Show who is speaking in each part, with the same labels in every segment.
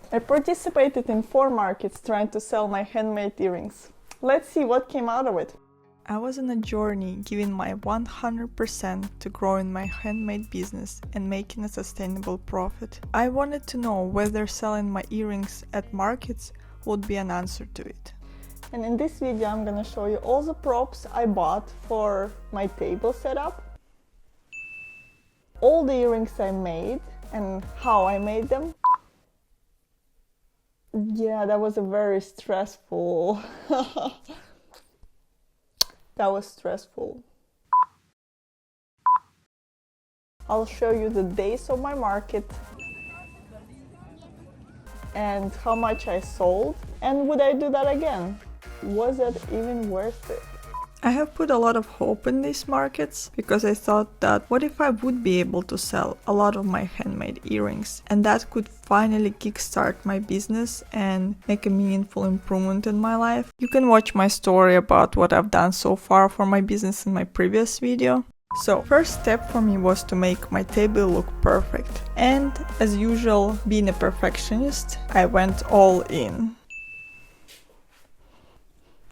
Speaker 1: I participated in 4 markets trying to sell my handmade earrings. Let's see what came out of it. I was on a journey giving my 100% to growing my handmade business and making a sustainable profit. I wanted to know whether selling my earrings at markets would be an answer to it. And in this video I'm gonna show you all the props I bought for my table setup, all the earrings I made and how I made them. Yeah, that was a very stressful. That was stressful. I'll show you the days of my market and how much I sold, and would I do that again? Was it even worth it? I have put a lot of hope in these markets because I thought that what if I would be able to sell a lot of my handmade earrings, and that could finally kickstart my business and make a meaningful improvement in my life. You can watch my story about what I've done so far for my business in my previous video. So, first step for me was to make my table look perfect. And as usual, being a perfectionist, I went all in.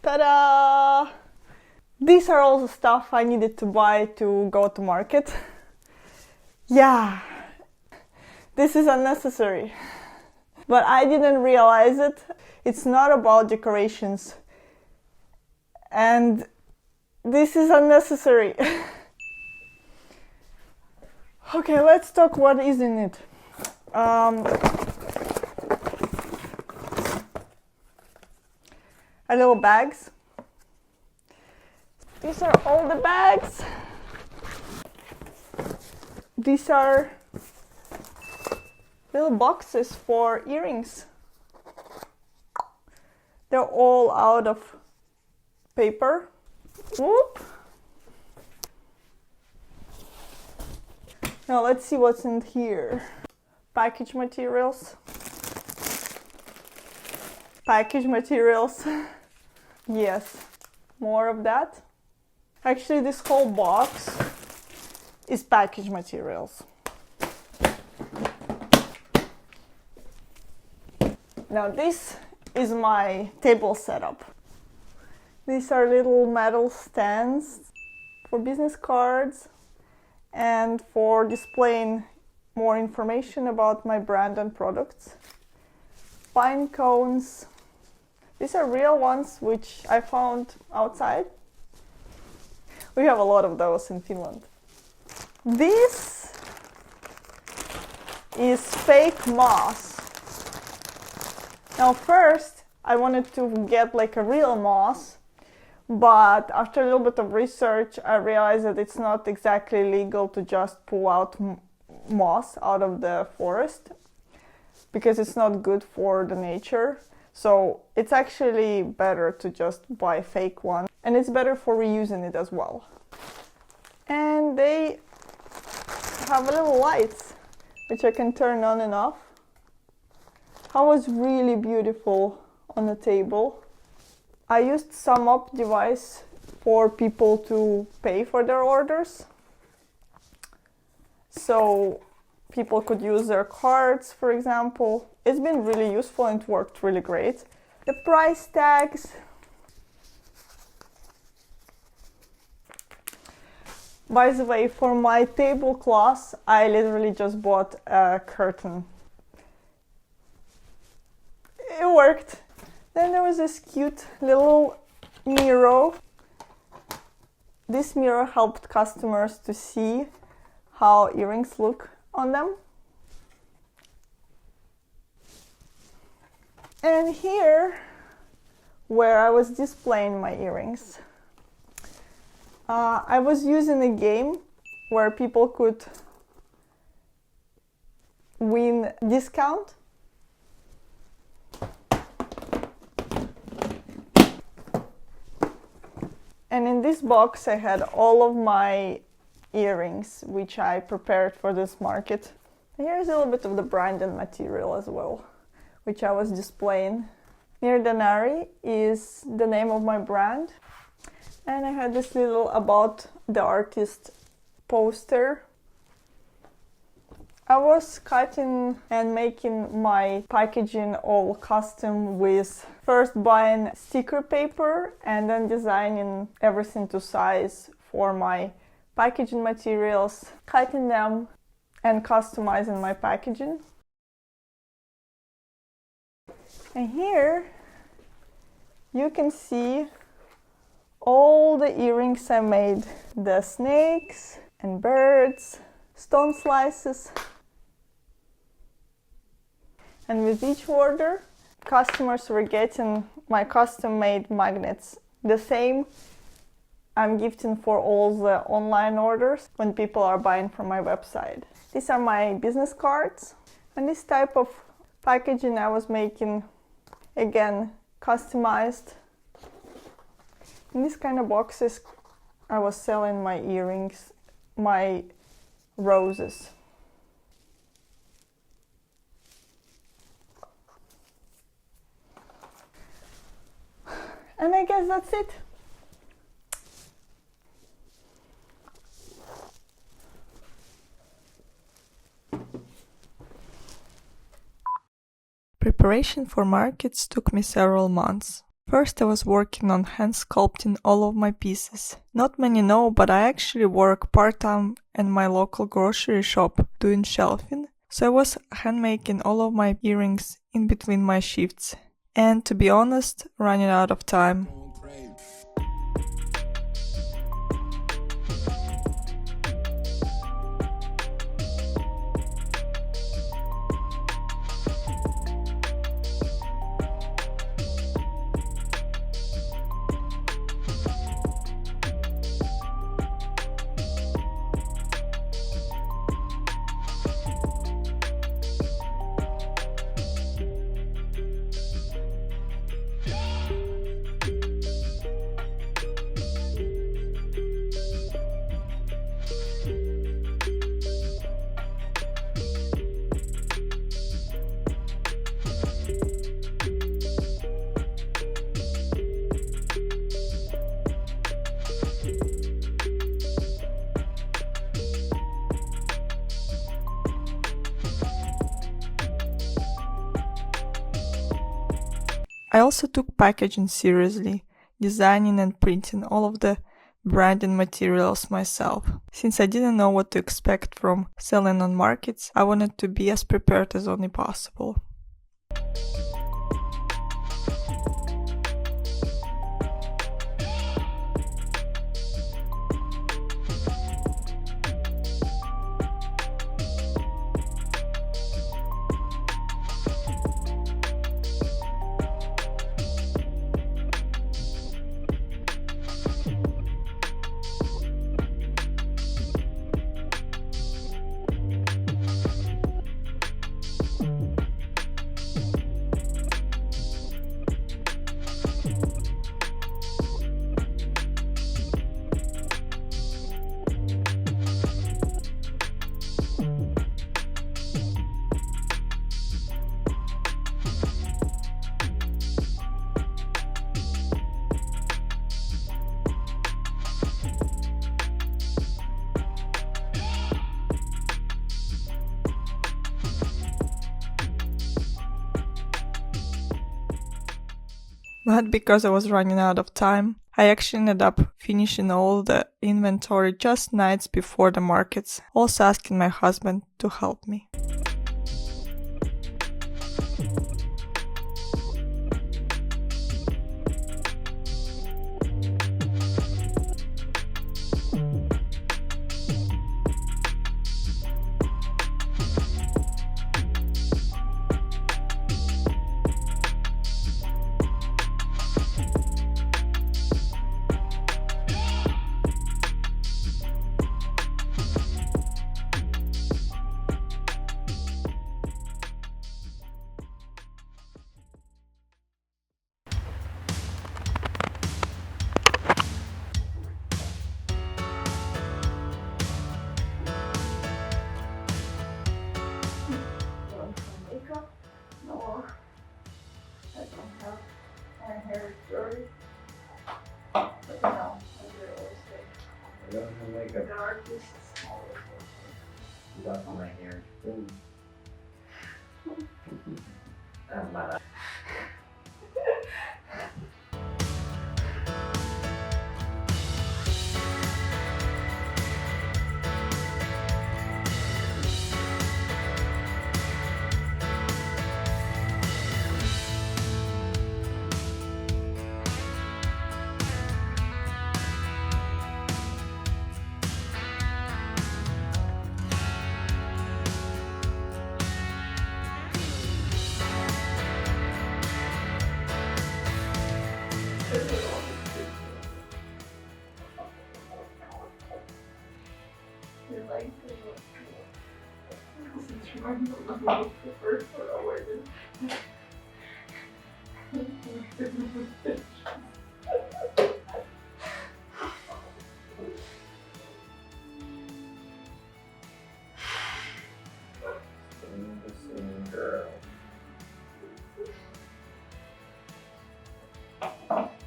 Speaker 1: Ta-da! These are all the stuff I needed to buy to go to market. Yeah, this is unnecessary. But I didn't realize it. It's not about decorations. And this is unnecessary. Okay, let's talk what is in it. A little bags. These are all the bags. These are little boxes for earrings. They're all out of paper. Whoop. Now let's see what's in here. Package materials. Package materials. Yes, more of that. Actually, this whole box is package materials. Now this is my table setup. These are little metal stands for business cards and for displaying more information about my brand and products. Pine cones. These are real ones which I found outside. We have a lot of those in Finland. This is fake moss. Now first I wanted to get like a real moss, but after a little bit of research I realized that it's not exactly legal to just pull out moss out of the forest because it's not good for the nature. So it's actually better to just buy fake one, and it's better for reusing it as well. And they have little lights which I can turn on and off. How was really beautiful on the table. I used sum up device for people to pay for their orders. So people could use their cards, for example. It's been really useful and it worked really great. The price tags. By the way, for my tablecloths, I literally just bought a curtain. It worked. Then there was this cute little mirror. This mirror helped customers to see how earrings look on them. And here, where I was displaying my earrings, I was using a game where people could win discount. And in this box I had all of my earrings, which I prepared for this market. And here's a little bit of the branded material as well, which I was displaying. Near the Nari is the name of my brand. And I had this little about the artist poster I was cutting and making my packaging all custom with first buying sticker paper and then designing everything to size for my packaging materials, cutting them and customizing my packaging. And here you can see all the earrings I made. The snakes and birds, stone slices. And with each order, customers were getting my custom-made magnets. The same I'm gifting for all the online orders when people are buying from my website. These are my business cards. And this type of packaging I was making, again, customized. In these kind of boxes, I was selling my earrings, my roses. And I guess that's it.
Speaker 2: Preparation for markets took me several months. First, I was working on hand sculpting all of my pieces. Not many know, but I actually work part-time in my local grocery shop doing shelving, so I was hand-making all of my earrings in between my shifts. And to be honest, running out of time. I also took packaging seriously, designing and printing all of the branding materials myself. Since I didn't know what to expect from selling on markets, I wanted to be as prepared as only possible. But because I was running out of time, I actually ended up finishing all the inventory just nights before the markets, also asking my husband to help me.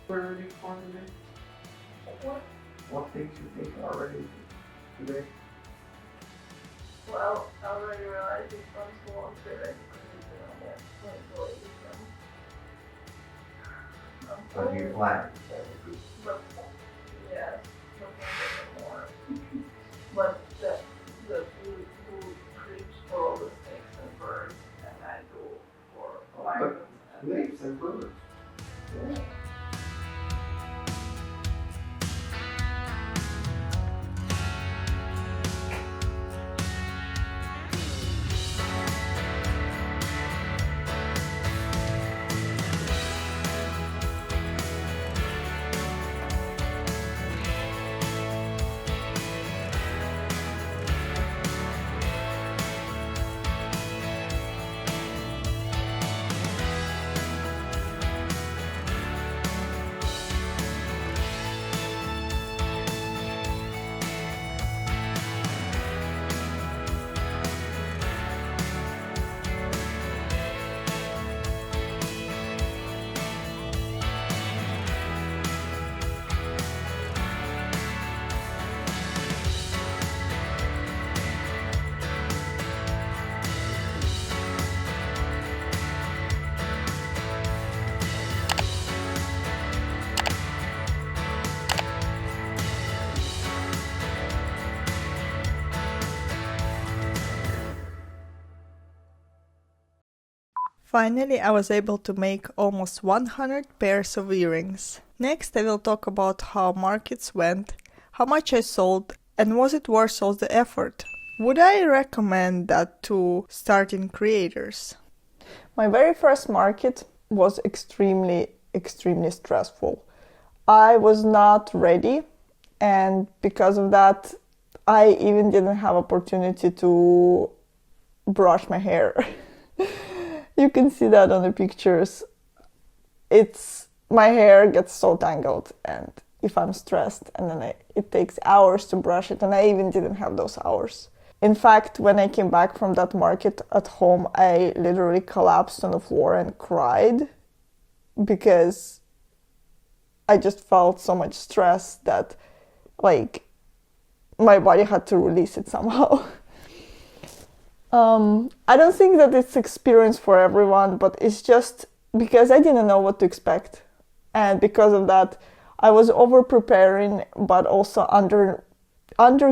Speaker 3: Where are you for today? What things you think are ready today?
Speaker 1: Well, I already realized this one's more today.
Speaker 3: But you plan.
Speaker 1: But yes, but more. But the who preach for all the snakes and birds, and I do for lions and
Speaker 3: Snakes and birds.
Speaker 1: yeah.
Speaker 2: Finally, I was able to make almost 100 pairs of earrings. Next, I will talk about how markets went, how much I sold, and was it worth all the effort? Would I recommend that to starting creators?
Speaker 1: My very first market was extremely stressful. I was not ready, and because of that, I even didn't have opportunity to brush my hair. You can see that on the pictures. My hair gets so tangled, and if I'm stressed, and then it takes hours to brush it, and I even didn't have those hours. In fact, when I came back from that market at home, I literally collapsed on the floor and cried because I just felt so much stress that, like, my body had to release it somehow. I don't think that it's experience for everyone, but it's just because I didn't know what to expect. And because of that, I was over preparing, but also under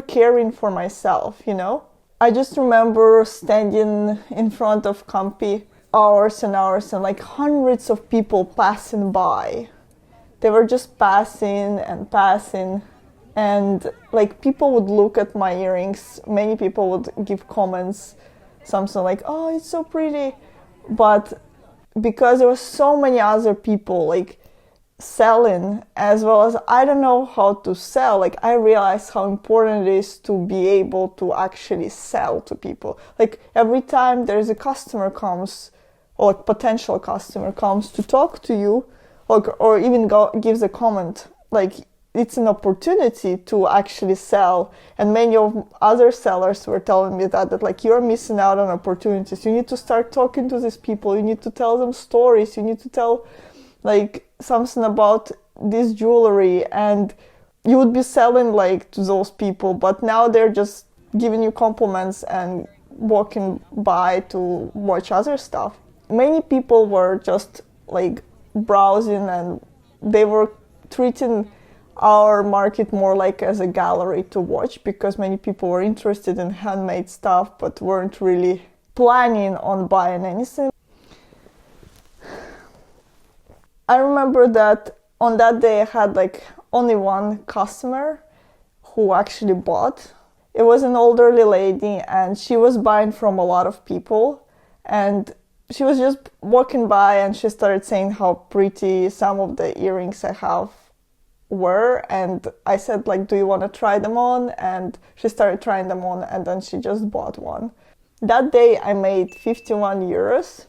Speaker 1: caring for myself, you know? I just remember standing in front of Kampi hours and hours, and like hundreds of people passing by. They were just passing and passing. And like people would look at my earrings, many people would give comments, something like, oh, it's so pretty. But because there were so many other people like selling, as well as I don't know how to sell, like I realized how important it is to be able to actually sell to people. Like every time there's a customer comes, or like potential customer comes to talk to you, or even gives a comment, like it's an opportunity to actually sell. And many of other sellers were telling me that like you're missing out on opportunities. You need to start talking to these people. You need to tell them stories. You need to tell like something about this jewelry, and you would be selling like to those people, but now they're just giving you compliments and walking by to watch other stuff. many people were just like browsing, and they were treating our market more like as a gallery to watch, because many people were interested in handmade stuff but weren't really planning on buying anything. I remember that on that day I had like only one customer who actually bought. It was an elderly lady, and she was buying from a lot of people, and she was just walking by and she started saying how pretty some of the earrings I have were, and I said like, do you want to try them on? And she started trying them on, and then she just bought one. That day I made 51 euros.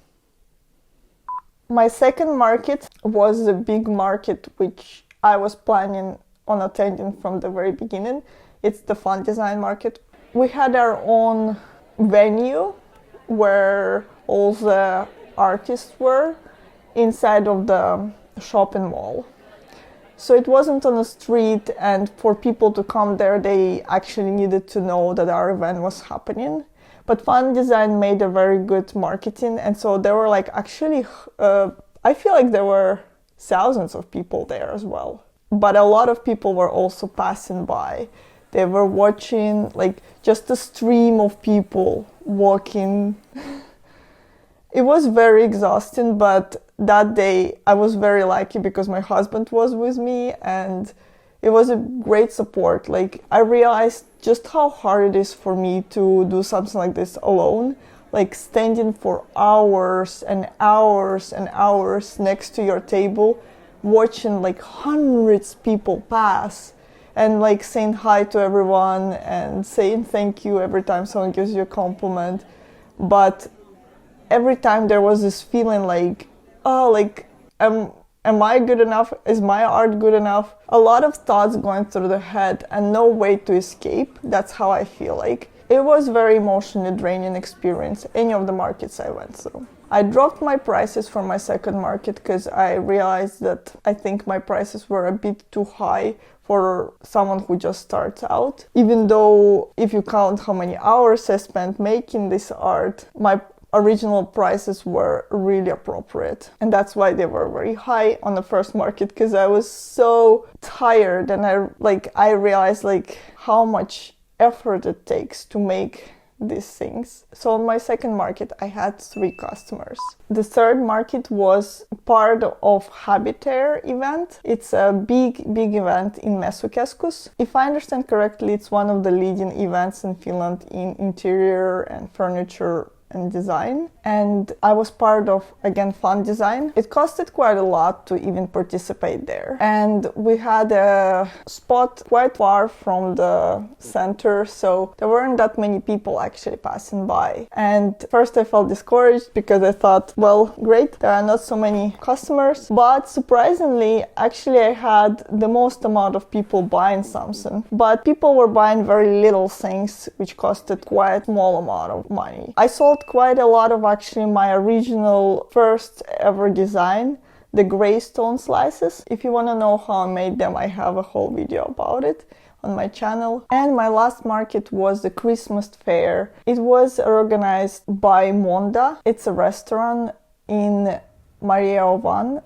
Speaker 1: My second market was a big market which I was planning on attending from the very beginning. It's the fun design market. We had our own venue where all the artists were inside of the shopping mall. So it wasn't on the street, and for people to come there, they actually needed to know that our event was happening. But Fun Design made a very good marketing, and so there were like actually, I feel like there were thousands of people there as well. But a lot of people were also passing by. They were watching like just a stream of people walking. It was very exhausting, but that day I was very lucky because my husband was with me, and it was a great support. Like, I realized just how hard it is for me to do something like this alone, like standing for hours and hours and hours next to your table, watching like hundreds of people pass, and like saying hi to everyone and saying thank you every time someone gives you a compliment. But every time there was this feeling like, oh, like, am I good enough? Is my art good enough? A lot of thoughts going through the head and no way to escape. That's how I feel like. It was very emotionally draining experience, any of the markets I went through. I dropped my prices for my second market because I realized that I think my prices were a bit too high for someone who just starts out. Even though if you count how many hours I spent making this art, my original prices were really appropriate, and that's why they were very high on the first market, because I was so tired, and I realized like how much effort it takes to make these things. So on my second market I had 3 customers. The third market was part of Habitaire event. It's a big event in Mesukeskus. If I understand correctly, it's one of the leading events in Finland in interior and furniture and design, and I was part of, again, Fun Design. It costed quite a lot to even participate there, and we had a spot quite far from the center, so there weren't that many people actually passing by. And first I felt discouraged because I thought, well, great, there are not so many customers, but surprisingly, actually I had the most amount of people buying something, but people were buying very little things which costed quite a small amount of money. I sold quite a lot of actually my original first ever design, the gray stone slices. If you want to know how I made them, I have a whole video about it on my channel. And my last market was the Christmas fair. It was organized by Monda. It's a restaurant in Maria Ovan.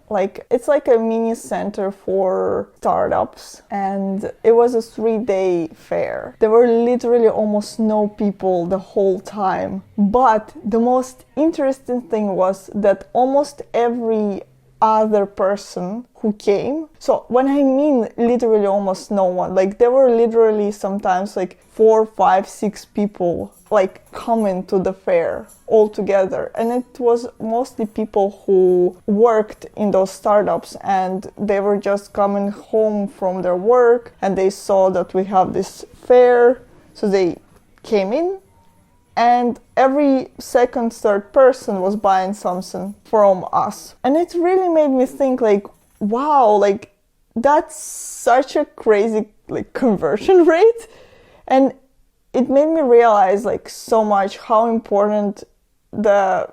Speaker 1: It's like a mini center for startups, and it was a 3-day fair. There were literally almost no people the whole time, but the most interesting thing was that almost every other person who came, so when I mean literally almost no one, like there were literally sometimes like 4, 5, 6 people like coming to the fair all together, and it was mostly people who worked in those startups, and they were just coming home from their work and they saw that we have this fair, so they came in, and every second, third person was buying something from us. And it really made me think like, wow, like that's such a crazy like conversion rate. And it made me realize like so much how important the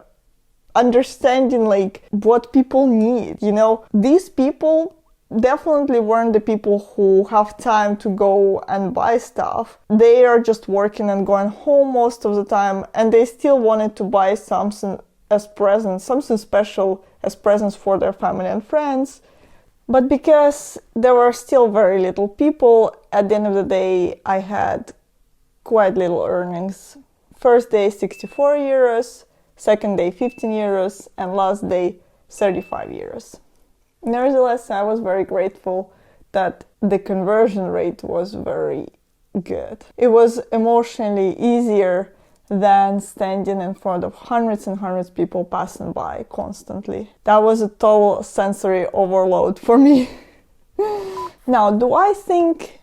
Speaker 1: understanding like what people need, you know. These people definitely weren't the people who have time to go and buy stuff. They are just working and going home most of the time, and they still wanted to buy something as presents, something special as presents for their family and friends. But because there were still very little people, at the end of the day, I had quite little earnings. First day 64 euros, second day 15 euros, and last day 35 euros. Nevertheless, I was very grateful that the conversion rate was very good. It was emotionally easier than standing in front of hundreds and hundreds of people passing by constantly. That was a total sensory overload for me. Now, do I think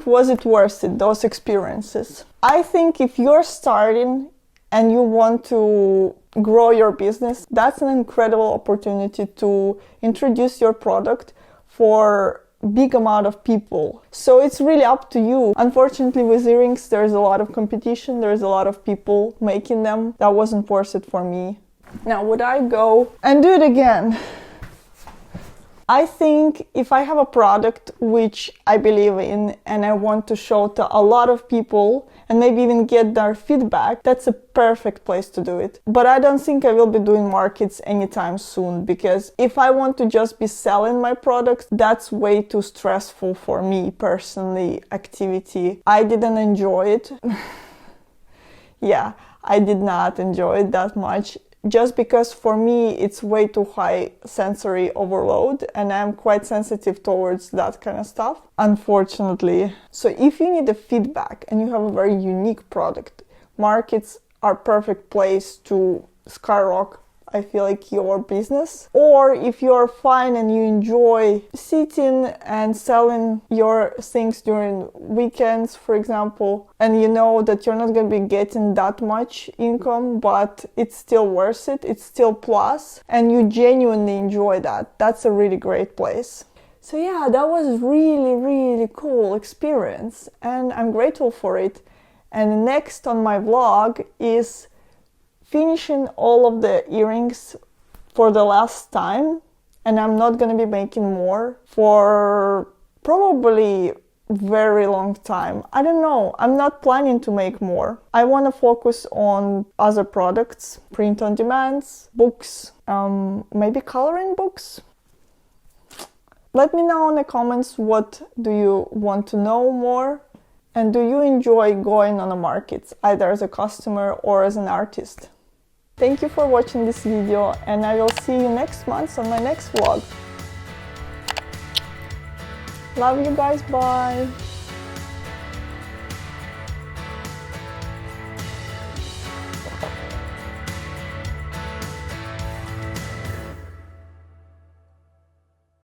Speaker 1: was it worth it, those experiences? I think if you're starting and you want to grow your business, that's an incredible opportunity to introduce your product for big amount of people. So it's really up to you. Unfortunately, with earrings, there's a lot of competition. There's a lot of people making them. That wasn't worth it for me. Now, would I go and do it again? I think if I have a product which I believe in and I want to show to a lot of people and maybe even get their feedback, that's a perfect place to do it. But I don't think I will be doing markets anytime soon, because if I want to just be selling my products, that's way too stressful for me personally activity. I didn't enjoy it. Yeah, I did not enjoy it that much. Just because for me it's way too high sensory overload and I'm quite sensitive towards that kind of stuff, unfortunately. So if you need a feedback and you have a very unique product, markets are perfect place to skyrocket, I feel like, your business. Or if you're fine and you enjoy sitting and selling your things during weekends, for example, and you know that you're not going to be getting that much income, but it's still worth it, it's still plus, and you genuinely enjoy that, that's a really great place. So yeah, that was really cool experience and I'm grateful for it. And next on my vlog is finishing all of the earrings for the last time, and I'm not gonna be making more for probably very long time. I don't know, I'm not planning to make more. I want to focus on other products, print on demands, books, maybe coloring books. Let me know in the comments what do you want to know more, and do you enjoy going on the markets, either as a customer or as an artist. Thank you for watching this video, and I will see you next month on my next vlog. Love you guys, bye!